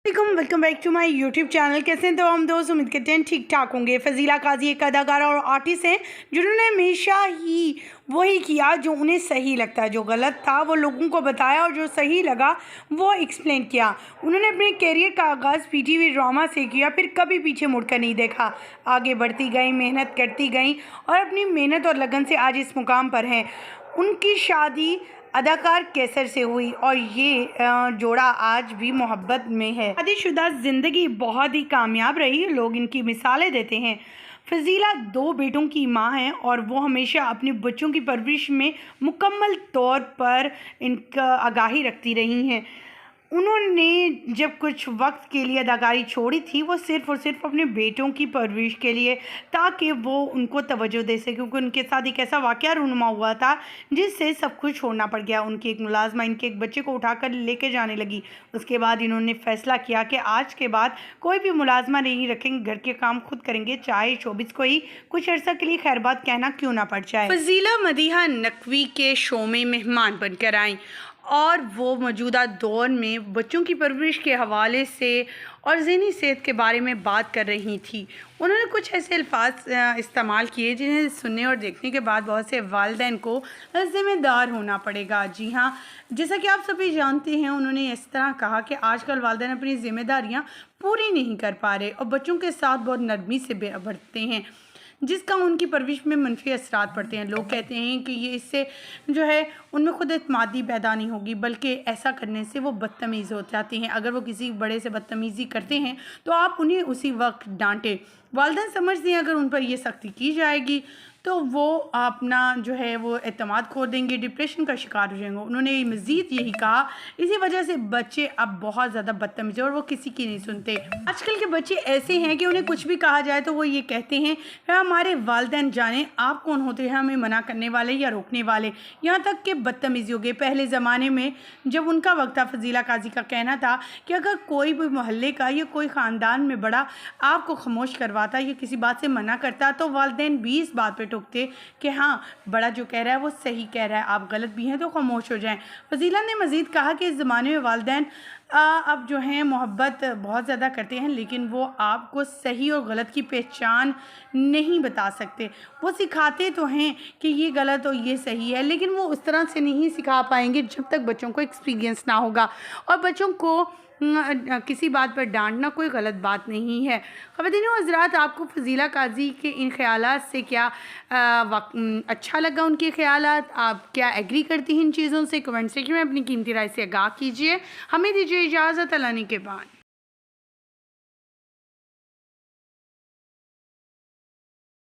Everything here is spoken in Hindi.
Welcome back to my YouTube channel. कैसे हैं तो हम दोस्त, उम्मीद करते हैं ठीक ठाक होंगे। फजीला काजी एक अदाकारा और आर्टिस्ट हैं जिन्होंने हमेशा ही वही किया जो उन्हें सही लगता है। जो गलत था वो लोगों को बताया और जो सही लगा वो एक्सप्लेन किया। उन्होंने अपने करियर का आगाज़ पीटीवी ड्रामा से किया, फिर कभी पीछे मुड़कर नहीं देखा। आगे बढ़ती गई, मेहनत करती गई और अपनी मेहनत और लगन से आज इस मुकाम पर हैं। उनकी शादी अदाकार कैसर से हुई और ये जोड़ा आज भी मोहब्बत में है। शादीशुदा ज़िंदगी बहुत ही कामयाब रही, लोग इनकी मिसालें देते हैं। फजीला 2 बेटों की माँ हैं और वो हमेशा अपने बच्चों की परवरिश में मुकम्मल तौर पर इनका आगाही रखती रही हैं। उन्होंने जब कुछ वक्त के लिए अदाकारी छोड़ी थी वो सिर्फ़ और सिर्फ अपने बेटों की परवरिश के लिए, ताकि वो उनको तवज्जो दे सके, क्योंकि उनके साथ एक ऐसा वाक़या रूनुमा हुआ था जिससे सब कुछ छोड़ना पड़ गया। उनकी एक मुलाज़मा इनके एक बच्चे को उठाकर लेके जाने लगी। उसके बाद इन्होंने फ़ैसला किया कि आज के बाद कोई भी मुलाज़मा नहीं रखेंगे, घर के काम खुद करेंगे, चाहे शोबिज़ को ही कुछ अर्सा के लिए खैरबाद कहना क्यों ना पड़ जाए। फजीला मदीहा नकवी के शो में मेहमान बनकर आईं और वो मौजूदा दौर में बच्चों की परवरिश के हवाले से और ज़हनी सेहत के बारे में बात कर रही थी। उन्होंने कुछ ऐसे अल्फाज इस्तेमाल किए जिन्हें सुनने और देखने के बाद बहुत से वालिदैन को ज़िम्मेदार होना पड़ेगा। जी हाँ, जैसा कि आप सभी जानते हैं, उन्होंने इस तरह कहा कि आजकल वालिदैन अपनी ज़िम्मेदारियाँ पूरी नहीं कर पा रहे और बच्चों के साथ बहुत नरमी से बरतते हैं, जिसका उनकी परवरिश में मनफी असरात पड़ते हैं। लोग कहते हैं कि ये इससे जो है उनमें खुद एतमादी पैदा नहीं होगी, बल्कि ऐसा करने से वो बदतमीज़ हो जाती हैं। अगर वो किसी बड़े से बदतमीज़ी करते हैं तो आप उन्हें उसी वक्त डांटें। वालिदैन समझते हैं अगर उन पर यह सख्ती की जाएगी तो वो अपना जो है वो एतमाद खो देंगे, डिप्रेशन का शिकार हो जाएंगे। उन्होंने मज़ीद यही कहा, इसी वजह से बच्चे अब बहुत ज़्यादा बदतमीज़ हैं और वो किसी की नहीं सुनते। आजकल के बच्चे ऐसे हैं कि उन्हें कुछ भी कहा जाए तो वो ये कहते हैं कि हमारे वालिदैन जाने आप कौन होते हैं हमें मना करने वाले या रोकने वाले। यहाँ तक कि बदतमीज़ी हो गई। पहले ज़माने में जब उनका वक्त था, फजीला काजी का कहना था कि अगर कोई भी मोहल्ले का या कोई ख़ानदान में बड़ा आपको खामोश करवाता या किसी बात से मना करता तो वालिदैन भी इस बात पर टोकते कि हाँ, बड़ा जो कह रहा है वो सही कह रहा है, आप गलत भी हैं तो खामोश हो जाएं। फजीला ने मज़ीद कहा कि इस ज़माने में वालिदैन अब जो हैं मोहब्बत बहुत ज़्यादा करते हैं, लेकिन वो आपको सही और गलत की पहचान नहीं बता सकते। वो सिखाते तो हैं कि ये गलत और ये सही है, लेकिन वो उस तरह से नहीं सिखा पाएंगे जब तक बच्चों को एक्सपीरियंस ना होगा। और बच्चों को किसी बात पर डांटना कोई गलत बात नहीं है। ख़वातीन व हज़रात, आपको फजीला काजी के इन ख़यालात से क्या अच्छा लगा? उनके ख़यालात, आप क्या एग्री करती हैं इन चीज़ों से? कमेंट सेक्शन में अपनी कीमती राय से आगाह कीजिए। हमें दीजिए इजाज़त। अल्लाह के बाद।